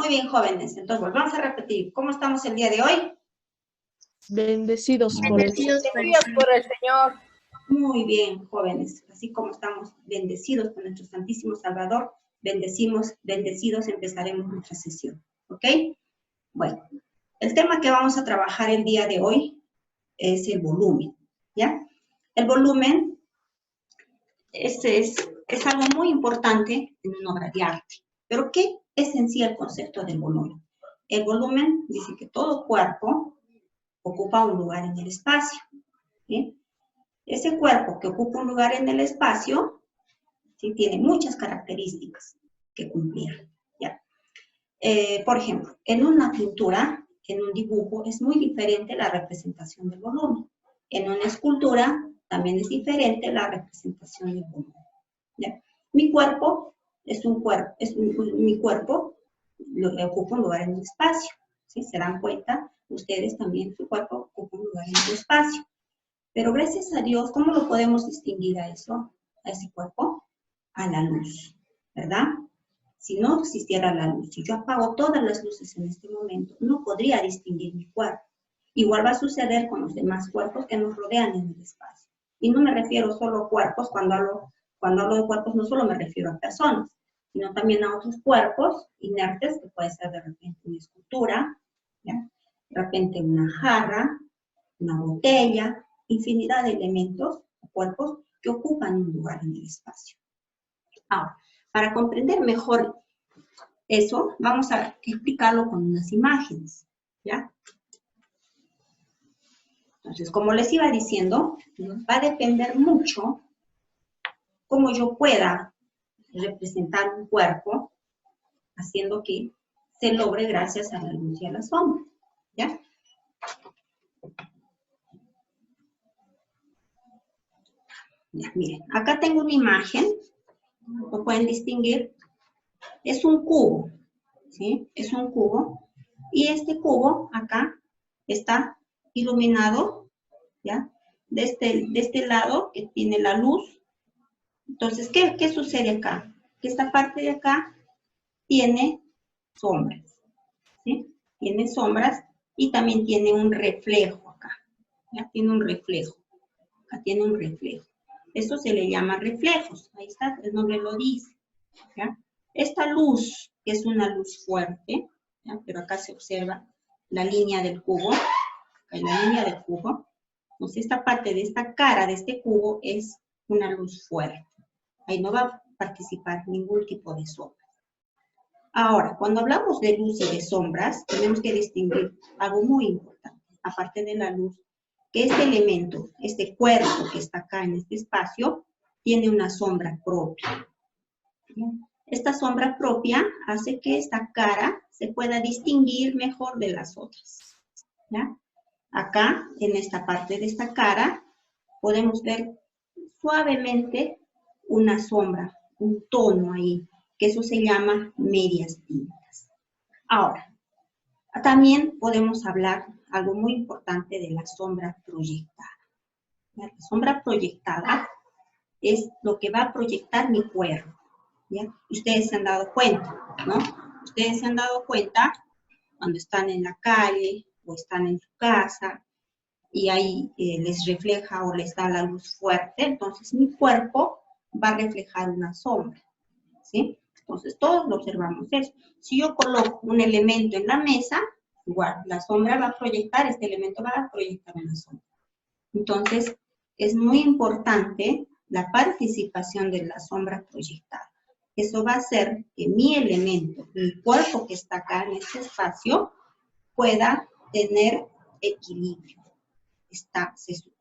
Muy bien, jóvenes. Entonces, volvamos a repetir. ¿Cómo estamos el día de hoy? Bendecidos por el Señor. Muy bien, jóvenes. Así como estamos bendecidos por nuestro Santísimo Salvador, bendecidos empezaremos nuestra sesión. ¿Ok? Bueno, el tema que vamos a trabajar el día de hoy es el volumen. ¿Ya? El volumen es algo muy importante en una obra de arte. ¿Pero qué es en sí el concepto del volumen? El volumen dice que todo cuerpo ocupa un lugar en el espacio. ¿Sí? Ese cuerpo que ocupa un lugar en el espacio, ¿sí?, tiene muchas características que cumplir. ¿Ya? Por ejemplo, en una pintura, en un dibujo, es muy diferente la representación del volumen. En una escultura también es diferente la representación del volumen. ¿Ya? Mi cuerpo mi cuerpo ocupa un lugar en el espacio. ¿Sí? Se dan cuenta, ustedes también, su cuerpo ocupa un lugar en el espacio. Pero gracias a Dios, ¿cómo lo podemos distinguir a ese cuerpo? A la luz, ¿verdad? Si no existiera la luz, si yo apago todas las luces en este momento, no podría distinguir mi cuerpo. Igual va a suceder con los demás cuerpos que nos rodean en el espacio. Y no me refiero solo a cuerpos, cuando hablo de cuerpos no solo me refiero a personas, sino también a otros cuerpos inertes, que puede ser de repente una escultura, ¿ya? De repente una jarra, una botella, infinidad de elementos o cuerpos que ocupan un lugar en el espacio. Ahora, para comprender mejor eso, vamos a explicarlo con unas imágenes, ¿ya? Entonces, como les iba diciendo, va a depender mucho cómo yo pueda representar un cuerpo, haciendo que se logre gracias a la luz y a la sombra, ¿ya? Ya, miren, acá tengo una imagen, lo pueden distinguir, es un cubo, ¿sí? Es un cubo, y este cubo acá está iluminado, ¿ya? De este lado que tiene la luz. Entonces, ¿qué sucede acá? Que esta parte de acá tiene sombras, ¿sí? Tiene sombras y también tiene un reflejo acá, ¿ya? Tiene un reflejo, acá tiene un reflejo. Eso se le llama reflejos, ahí está, el nombre lo dice, ¿ya? Esta luz, que es una luz fuerte, ¿ya? Pero acá se observa la línea del cubo, acá hay la línea del cubo. Entonces, esta parte de esta cara de este cubo es una luz fuerte. Ahí no va a participar ningún tipo de sombra. Ahora, cuando hablamos de luz y de sombras, tenemos que distinguir algo muy importante, aparte de la luz, que este elemento, este cuerpo que está acá en este espacio, tiene una sombra propia. Esta sombra propia hace que esta cara se pueda distinguir mejor de las otras. ¿Ya? Acá, en esta parte de esta cara, podemos ver suavemente una sombra, un tono ahí, que eso se llama medias tintas. Ahora, también podemos hablar algo muy importante de la sombra proyectada. La sombra proyectada es lo que va a proyectar mi cuerpo, ¿ya? Ustedes se han dado cuenta, ¿no? Ustedes se han dado cuenta cuando están en la calle o están en su casa y ahí les refleja o les da la luz fuerte, entonces mi cuerpo va a reflejar una sombra, ¿sí? Entonces todos lo observamos eso. Si yo coloco un elemento en la mesa, igual la sombra va a proyectar, este elemento va a proyectar una sombra. Entonces es muy importante la participación de la sombra proyectada. Eso va a hacer que mi elemento, mi cuerpo que está acá en este espacio, pueda tener equilibrio.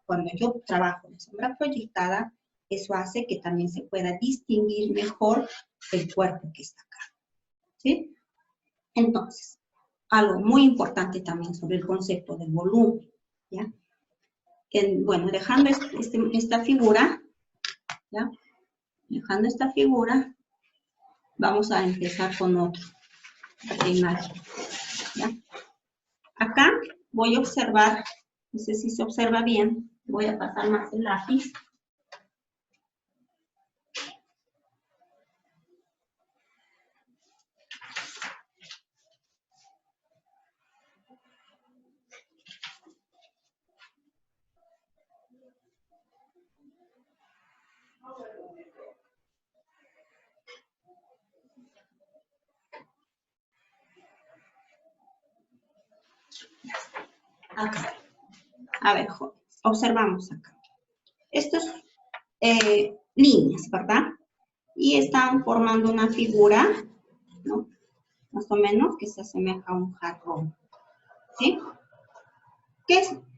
Cuando yo trabajo la sombra proyectada, eso hace que también se pueda distinguir mejor el cuerpo que está acá. ¿Sí? Entonces, algo muy importante también sobre el concepto del volumen. ¿Ya? Bueno, dejando esta figura, ¿ya? Dejando esta figura, vamos a empezar con otra imagen. ¿Ya? Acá voy a observar, no sé si se observa bien, voy a pasar más el lápiz. Acá. A ver, observamos acá. Estas líneas, ¿verdad? Y están formando una figura, ¿no? Más o menos que se asemeja a un jarrón. ¿Sí?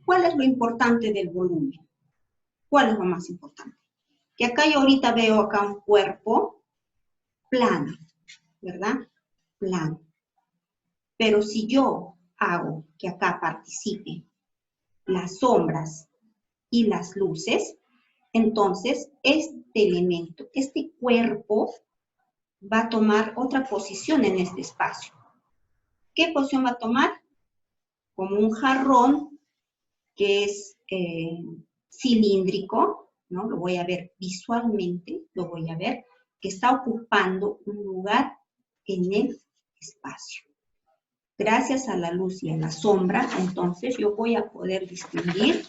¿Cuál es lo importante del volumen? ¿Cuál es lo más importante? Que acá yo ahorita veo acá un cuerpo plano, ¿verdad? Plano. Pero si yo hago que acá participe las sombras y las luces, entonces este elemento, este cuerpo, va a tomar otra posición en este espacio. ¿Qué posición va a tomar? Como un jarrón que es cilíndrico, ¿no? Lo voy a ver visualmente, lo voy a ver, que está ocupando un lugar en el espacio. Gracias a la luz y a la sombra, entonces yo voy a poder distinguir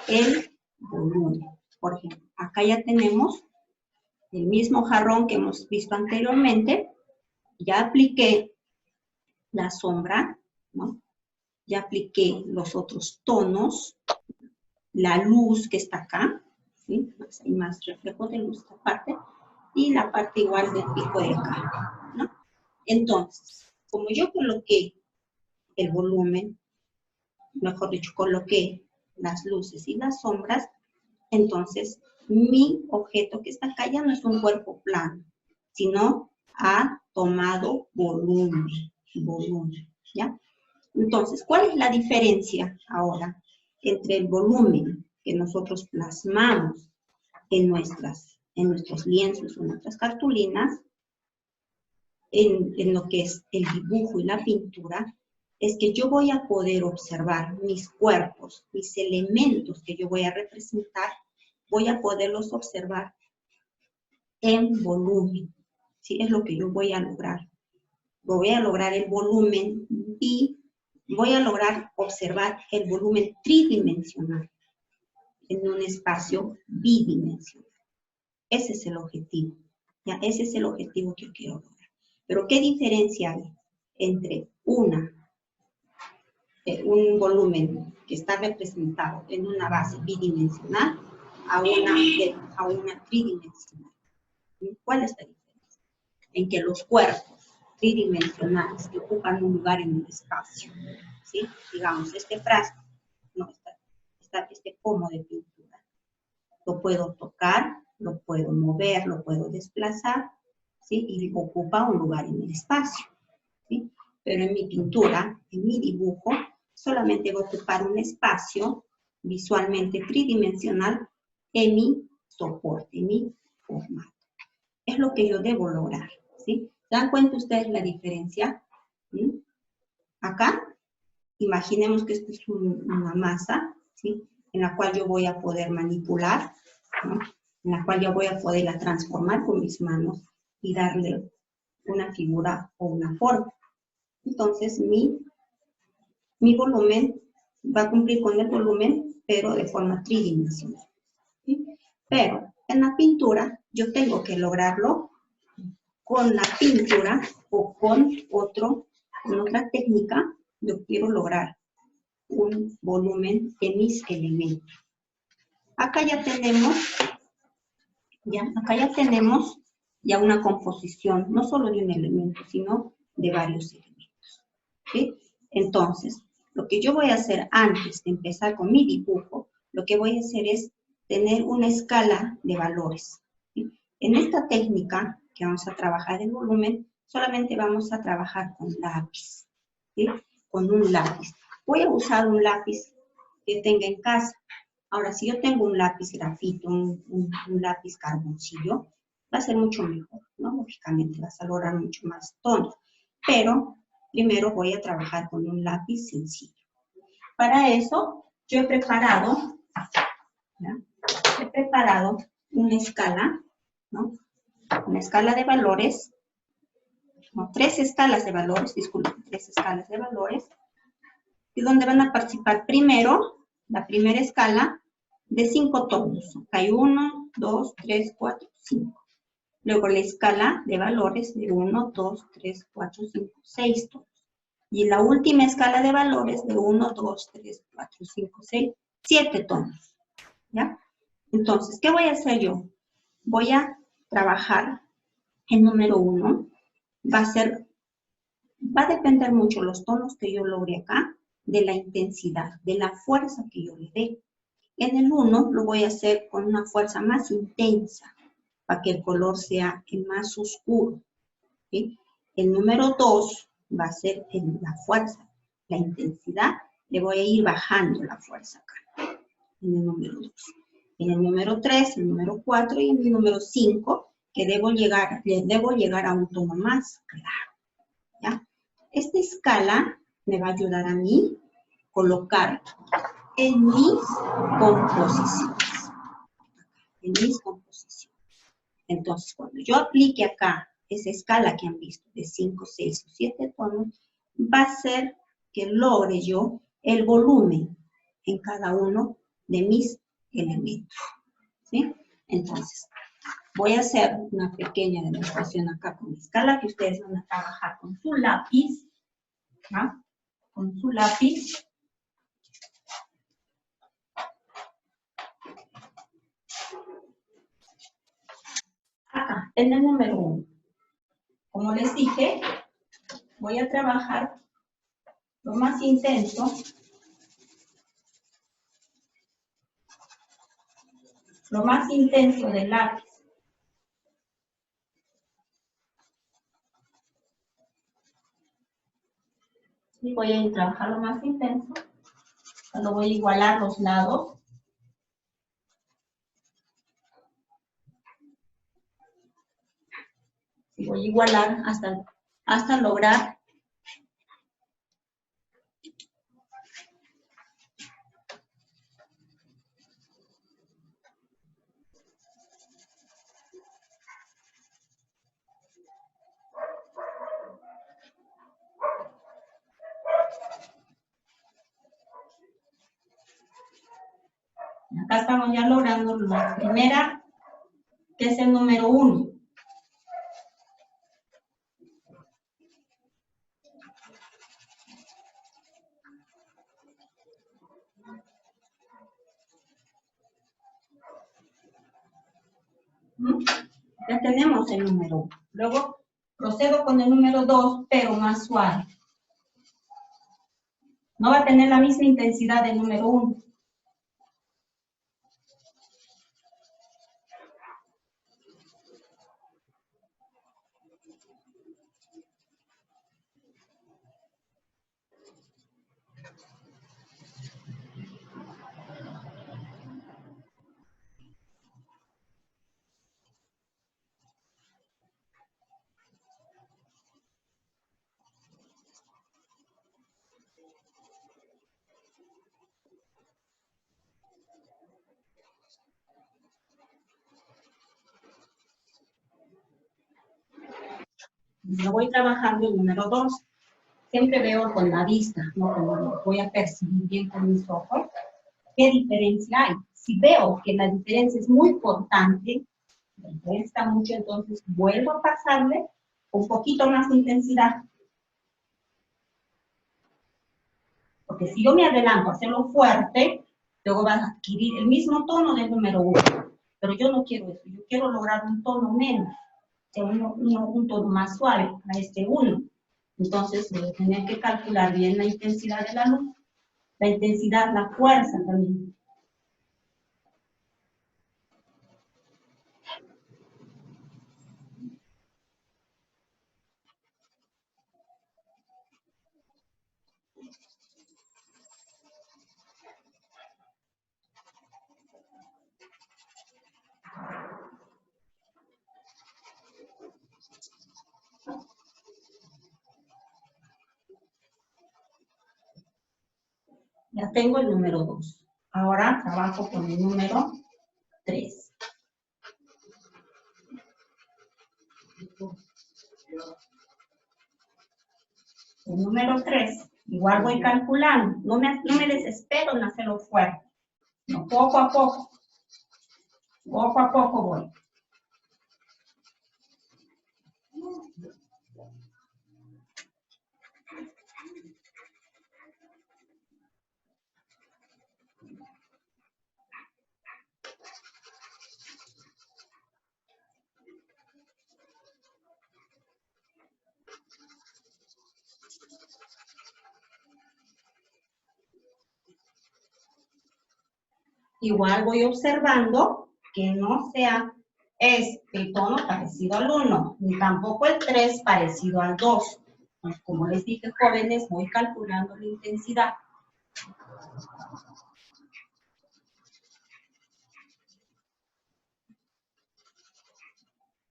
el volumen. Por ejemplo, acá ya tenemos el mismo jarrón que hemos visto anteriormente. Ya apliqué la sombra, ¿no? Ya apliqué los otros tonos, la luz que está acá, ¿sí? Hay más reflejo de luz esta parte, y la parte igual del pico de acá, ¿no? Entonces, como yo coloqué el volumen, mejor dicho, coloqué las luces y las sombras, entonces mi objeto que está acá ya no es un cuerpo plano, sino ha tomado volumen, ¿ya? Entonces, ¿cuál es la diferencia ahora entre el volumen que nosotros plasmamos en nuestros lienzos o en nuestras cartulinas, en lo que es el dibujo y la pintura? Es que yo voy a poder observar mis cuerpos, mis elementos que yo voy a representar, voy a poderlos observar en volumen, ¿sí? Es lo que yo voy a lograr. Voy a lograr el volumen y voy a lograr observar el volumen tridimensional en un espacio bidimensional. Ese es el objetivo, ¿ya? Ese es el objetivo que yo quiero lograr. Pero ¿qué diferencia hay entre un volumen que está representado en una base bidimensional a una tridimensional? ¿Cuál es la diferencia? En que los cuerpos tridimensionales que ocupan un lugar en el espacio, ¿sí? Digamos, este frasco, no, este pomo de pintura, lo puedo tocar, lo puedo mover, lo puedo desplazar, ¿sí? Y ocupa un lugar en el espacio, ¿sí? Pero en mi pintura, en mi dibujo, solamente voy a ocupar un espacio visualmente tridimensional en mi soporte, en mi formato. Es lo que yo debo lograr, ¿sí? ¿Se dan cuenta ustedes la diferencia? ¿Sí? Acá, imaginemos que esto es una masa, ¿sí? En la cual yo voy a poder manipular, ¿no? En la cual yo voy a poderla transformar con mis manos y darle una figura o una forma. Entonces, mi volumen va a cumplir con el volumen, pero de forma tridimensional, ¿sí? Pero en la pintura yo tengo que lograrlo con la pintura o con otra técnica. Yo quiero lograr un volumen de mis elementos. Acá ya tenemos ya una composición, no solo de un elemento, sino de varios elementos, ¿sí? Entonces, lo que yo voy a hacer antes de empezar con mi dibujo, lo que voy a hacer es tener una escala de valores, ¿sí? En esta técnica que vamos a trabajar el volumen, solamente vamos a trabajar con lápiz, ¿sí? Con un lápiz. Voy a usar un lápiz que tenga en casa. Ahora, si yo tengo un lápiz grafito, un lápiz carboncillo, va a ser mucho mejor, ¿no? Lógicamente vas a lograr mucho más tonos. Pero primero voy a trabajar con un lápiz sencillo. Para eso, yo he preparado, ¿ya? Una escala, ¿no? Una escala de valores, no, 3 escalas de valores, disculpen, 3 escalas de valores, y donde van a participar primero, la primera escala, de 5 tonos. Hay 1, 2, 3, 4, 5. Luego la escala de valores de 1, 2, 3, 4, 5, 6 tonos. Y la última escala de valores de 1, 2, 3, 4, 5, 6, 7 tonos. ¿Ya? Entonces, ¿qué voy a hacer yo? Voy a trabajar el número 1. Va a depender mucho los tonos que yo logre acá, de la intensidad, de la fuerza que yo le dé. En el 1 lo voy a hacer con una fuerza más intensa, para que el color sea el más oscuro. ¿Sí? El número 2 va a ser la fuerza, la intensidad, le voy a ir bajando la fuerza acá, en el número 2. En el número 3, el número 4 y en el número 5, que debo llegar a un tono más claro. ¿Ya? Esta escala me va a ayudar a mí a colocar en mis composiciones. En mis composiciones. Entonces, cuando yo aplique acá esa escala que han visto de 5, 6 o 7 tonos, va a ser que logre yo el volumen en cada uno de mis elementos. ¿Sí? Entonces, voy a hacer una pequeña demostración acá con mi escala que ustedes van a trabajar con su lápiz. ¿Ah? Con su lápiz. Acá, en el número 1. Como les dije, voy a trabajar lo más intenso. Lo más intenso del lápiz. Y voy a trabajar lo más intenso. Lo voy a igualar los lados. Y voy a igualar hasta lograr acá estamos ya logrando la primera, que es el número 1. Ya tenemos el número 1. Luego procedo con el número 2, pero más suave. No va a tener la misma intensidad del número 1. Lo voy trabajando el número 2. Siempre veo con la vista, no como voy a percibir bien con mis ojos, qué diferencia hay. Si veo que la diferencia es muy importante, la diferencia está mucho, entonces vuelvo a pasarle un poquito más de intensidad. Porque si yo me adelanto a hacerlo fuerte, luego vas a adquirir el mismo tono del número 1. Pero yo no quiero eso, yo quiero lograr un tono menos, un tono más suave a este 1. Entonces voy a tener que calcular bien la intensidad de la luz, la intensidad, la fuerza también. Ya tengo el número 2. Ahora trabajo con el número 3. El número 3, igual voy calculando. No me desespero en hacerlo fuerte. No, poco a poco. Poco a poco voy. igual voy observando que no sea el tono parecido al 1, ni tampoco el 3 parecido al 2. Pues, como les dije, jóvenes, voy calculando la intensidad.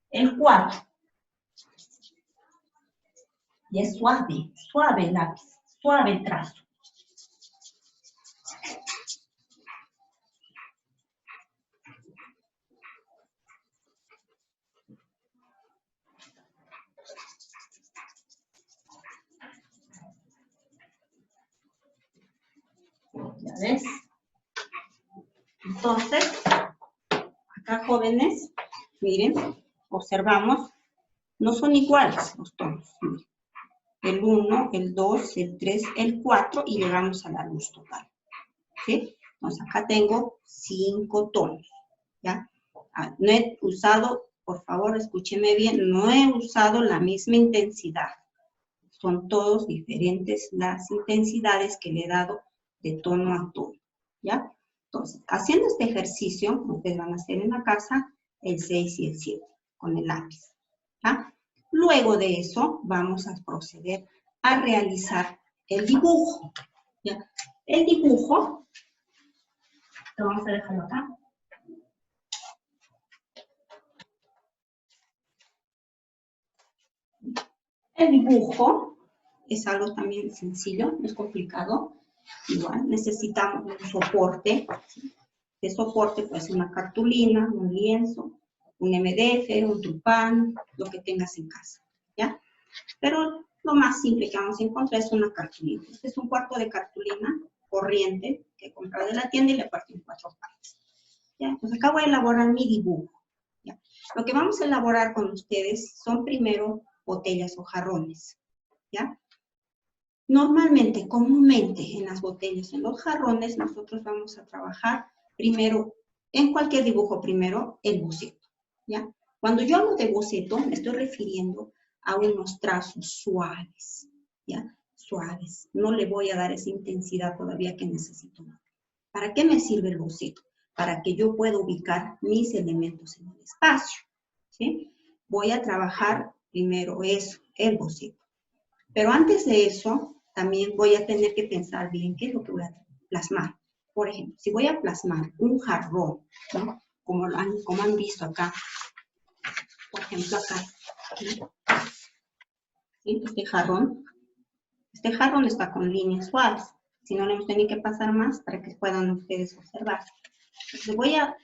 El 4. Y es suave, suave el lápiz, suave el trazo. ¿Ya ves? Entonces, acá jóvenes, miren, observamos, no son iguales los tonos. Miren. El 1, el 2, el 3, el 4 y llegamos a la luz total. ¿Sí? Entonces acá tengo 5 tonos. ¿Ya? No he usado, por favor, escúcheme bien, no he usado la misma intensidad. Son todos diferentes las intensidades que le he dado de tono a tono. ¿Ya? Entonces, haciendo este ejercicio, ustedes van a hacer en la casa el 6 y el 7 con el lápiz. ¿Ya? Luego de eso, vamos a proceder a realizar el dibujo. ¿Ya? El dibujo, lo vamos a dejarlo acá. El dibujo es algo también sencillo, no es complicado. Igual necesitamos un soporte. De soporte puede ser una cartulina, un lienzo, un MDF, un tupán, lo que tengas en casa. ¿Ya? Pero lo más simple que vamos a encontrar es una cartulina. Este es un cuarto de cartulina corriente que he comprado de la tienda y le parto en 4 partes. ¿Ya? Entonces acá voy a elaborar mi dibujo. ¿Ya? Lo que vamos a elaborar con ustedes son primero botellas o jarrones. ¿Ya? Normalmente, comúnmente en las botellas, en los jarrones, nosotros vamos a trabajar primero, en cualquier dibujo primero, el boceto. ¿Ya? Cuando yo hablo de boceto, me estoy refiriendo a unos trazos suaves, ¿ya? Suaves. No le voy a dar esa intensidad todavía que necesito. ¿Para qué me sirve el boceto? Para que yo pueda ubicar mis elementos en el espacio, ¿sí? Voy a trabajar primero eso, el boceto. Pero antes de eso, también voy a tener que pensar bien qué es lo que voy a plasmar. Por ejemplo, si voy a plasmar un jarrón, ¿no? Como han visto acá, por ejemplo acá, ¿sí? Este jarrón está con líneas suaves. Si no, le hemos tenido que pasar más para que puedan ustedes observar. Entonces voy a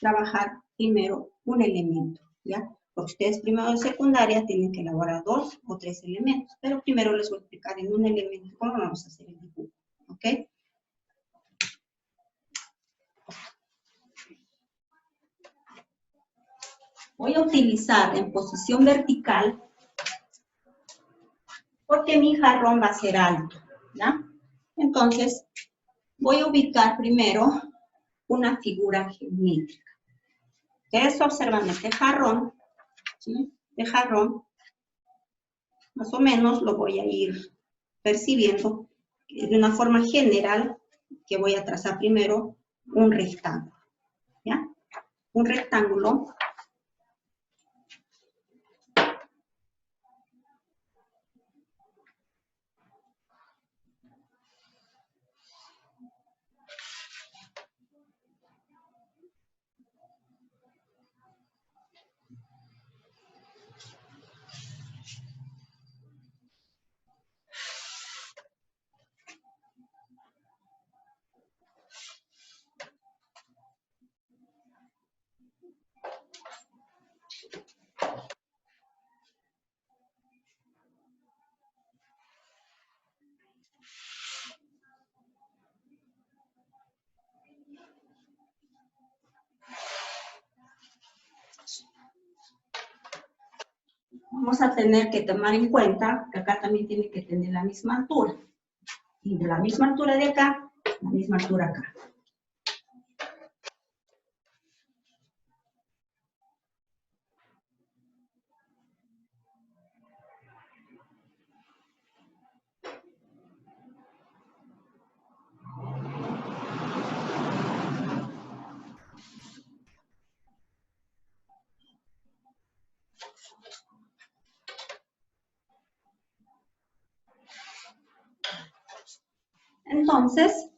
trabajar primero un elemento, ¿ya? Porque ustedes primero de secundaria tienen que elaborar 2 o 3 elementos, pero primero les voy a explicar en un elemento cómo vamos a hacer el dibujo, ¿ok? Voy a utilizar en posición vertical porque mi jarrón va a ser alto, ¿ya? Entonces, voy a ubicar primero una figura geométrica. Ustedes observan este jarrón, ¿sí? Este jarrón, más o menos lo voy a ir percibiendo de una forma general, que voy a trazar primero un rectángulo, ¿ya? Un rectángulo. Vamos a tener que tomar en cuenta que acá también tiene que tener la misma altura. Y de la misma altura de acá, la misma altura acá. Entonces,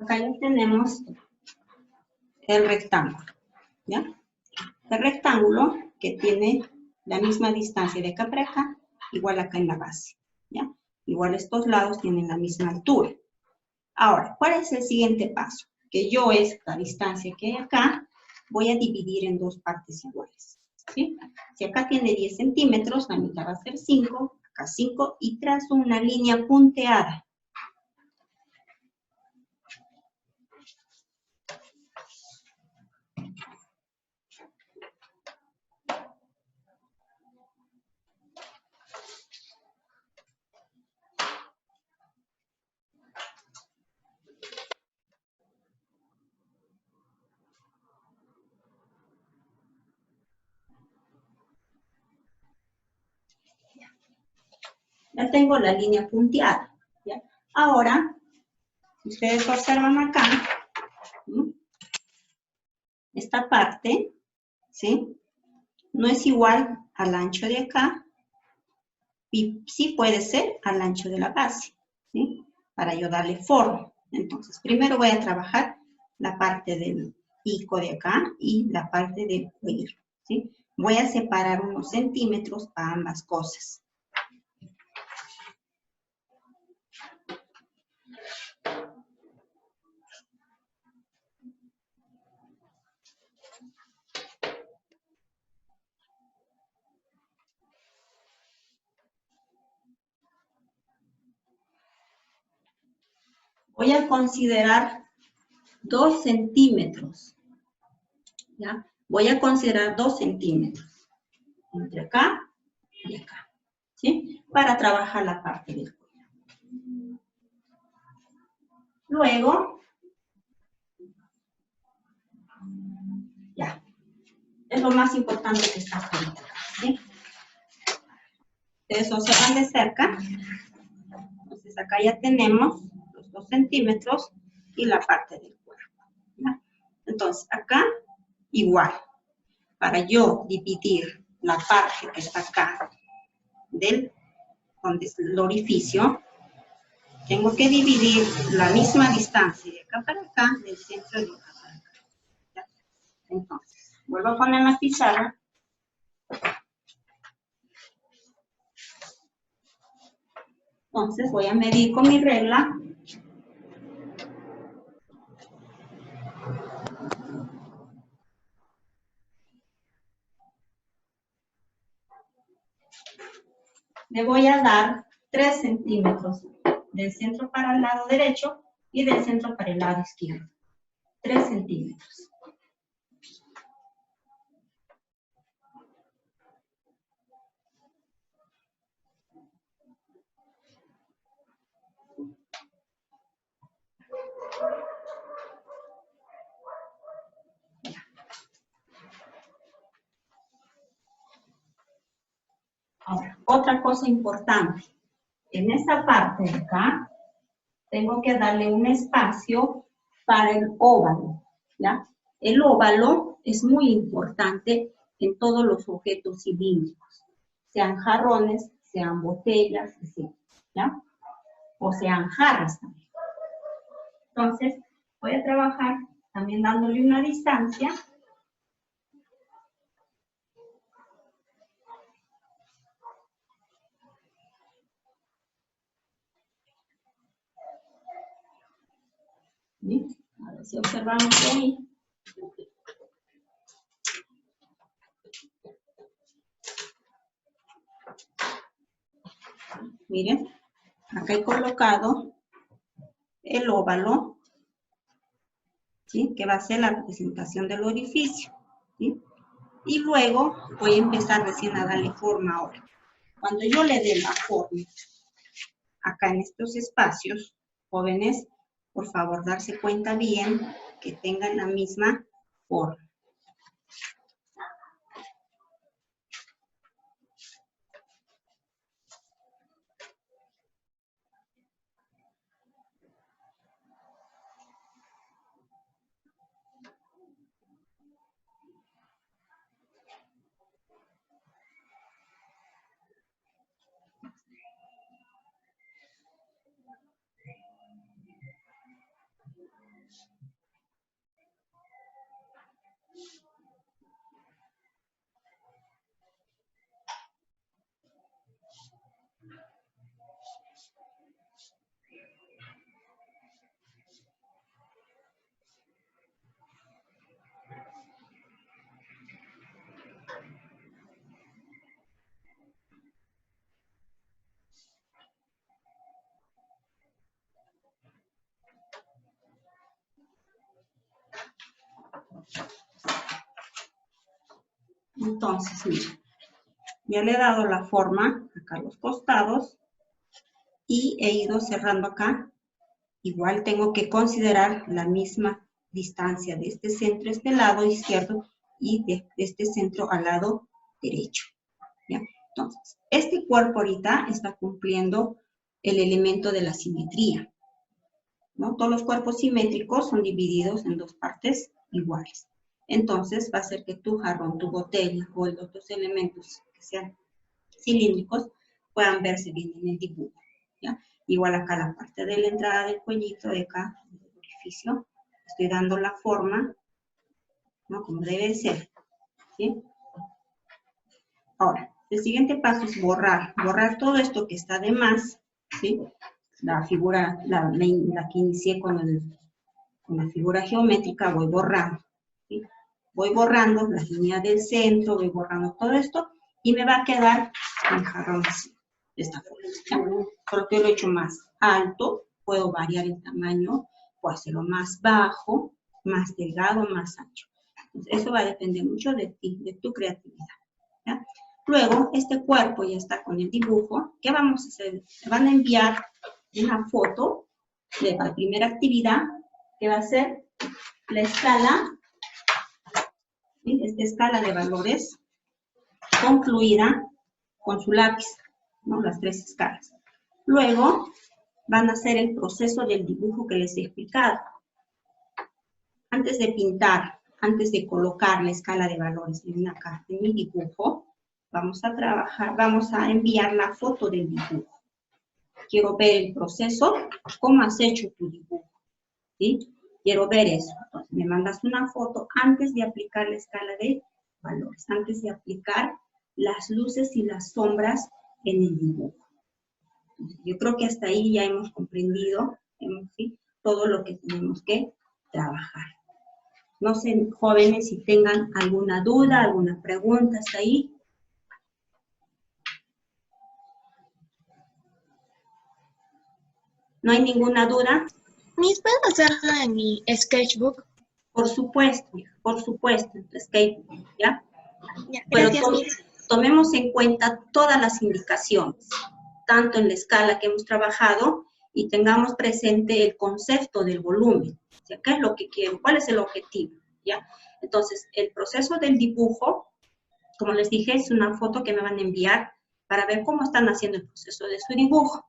acá ya tenemos el rectángulo, ¿ya? El rectángulo que tiene la misma distancia de acá para acá, igual acá en la base, ¿ya? Igual estos lados tienen la misma altura. Ahora, ¿cuál es el siguiente paso? Que yo esta distancia que hay acá, voy a dividir en dos partes iguales, ¿sí? Si acá tiene 10 centímetros, la mitad va a ser 5, acá 5, y trazo una línea punteada. Ya tengo la línea punteada, ¿ya? Ahora, si ustedes observan acá, ¿sí? Esta parte, ¿sí? No es igual al ancho de acá, y sí puede ser al ancho de la base, ¿sí? Para yo darle forma. Entonces, primero voy a trabajar la parte del pico de acá y la parte del cuello, ¿sí? Voy a separar unos centímetros para ambas cosas. Voy a considerar 2 centímetros, ¿ya? Voy a considerar 2 centímetros entre acá y acá, ¿sí? Para trabajar la parte del cuello. Luego, ya, es lo más importante que está frente acá, ¿sí? Ustedes observan de cerca, entonces acá ya tenemos los 2 centímetros y la parte del cuerpo, ¿ya? Entonces acá, igual, para yo dividir la parte que está acá del donde es el orificio, tengo que dividir la misma distancia de acá para acá, del centro de acá para acá, ¿ya? Entonces, vuelvo a poner la pizarra. Entonces, voy a medir con mi regla. Le voy a dar 3 centímetros del centro para el lado derecho y del centro para el lado izquierdo. 3 centímetros. Ahora, otra cosa importante. En esta parte de acá, tengo que darle un espacio para el óvalo, ¿ya? El óvalo es muy importante en todos los objetos cilíndricos, sean jarrones, sean botellas, ¿ya? O sean jarras también. Entonces, voy a trabajar también dándole una distancia. ¿Sí? A ver si observamos ahí. Miren, acá he colocado el óvalo, ¿sí? Que va a ser la representación del orificio, ¿sí? Y luego voy a empezar recién a darle forma ahora. Cuando yo le dé la forma, acá en estos espacios, jóvenes, por favor darse cuenta bien que tengan la misma forma. Entonces, mira, ya le he dado la forma acá a los costados y he ido cerrando acá. Igual tengo que considerar la misma distancia de este centro a este lado izquierdo y de este centro al lado derecho. ¿Ya? Entonces, este cuerpo ahorita está cumpliendo el elemento de la simetría, ¿no? Todos los cuerpos simétricos son divididos en dos partes iguales. Entonces, va a ser que tu jarrón, tu botella o los otros elementos que sean cilíndricos puedan verse bien en el dibujo, ¿ya? Igual acá la parte de la entrada del cuellito, de acá, del orificio, estoy dando la forma, ¿no? Como debe ser, ¿sí? Ahora, el siguiente paso es borrar todo esto que está de más, ¿sí? La figura, la que inicié con la figura geométrica, voy borrando, ¿sí? Voy borrando las líneas del centro, voy borrando todo esto, y me va a quedar un jarrón así, de esta forma, ¿ya? Solo que lo he hecho más alto, puedo variar el tamaño, puedo hacerlo más bajo, más delgado, más ancho. Entonces, eso va a depender mucho de ti, de tu creatividad, ¿ya? Luego, este cuerpo ya está con el dibujo. ¿Qué vamos a hacer? Me van a enviar una foto de la primera actividad, que va a ser la escala, ¿sí? Esta escala de valores concluida con su lápiz, ¿no? Las 3 escalas. Luego, van a hacer el proceso del dibujo que les he explicado. Antes de pintar, antes de colocar la escala de valores en una carta, en mi dibujo, vamos a trabajar, vamos a enviar la foto del dibujo. Quiero ver el proceso, cómo has hecho tu dibujo, ¿sí? Quiero ver eso. Entonces, me mandas una foto antes de aplicar la escala de valores, antes de aplicar las luces y las sombras en el dibujo. Entonces, yo creo que hasta ahí ya hemos comprendido, ¿sí? Todo lo que tenemos que trabajar. No sé, jóvenes, si tengan alguna duda, alguna pregunta hasta ahí. ¿No hay ninguna duda? Miss, ¿puedo hacerlo en mi sketchbook? Por supuesto, en tu sketchbook, ¿ya? Ya, Pero gracias, Miss. tomemos en cuenta todas las indicaciones, tanto en la escala que hemos trabajado, y tengamos presente el concepto del volumen. O sea, ¿qué es lo que quiero? ¿Cuál es el objetivo? ¿Ya? Entonces, el proceso del dibujo, como les dije, es una foto que me van a enviar para ver cómo están haciendo el proceso de su dibujo.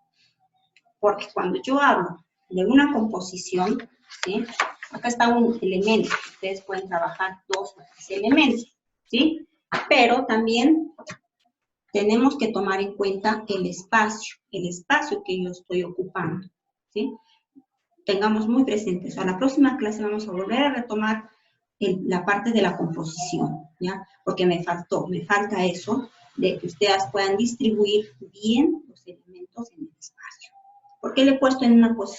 Porque cuando yo hablo de una composición, ¿sí? Acá está un elemento. Ustedes pueden trabajar 2 o 3 elementos, ¿sí? Pero también tenemos que tomar en cuenta el espacio que yo estoy ocupando, ¿sí? Tengamos muy presente eso. A la próxima clase vamos a volver a retomar la parte de la composición, ¿ya? Porque me falta eso, de que ustedes puedan distribuir bien los elementos en el espacio. ¿Por qué le he puesto en una posición?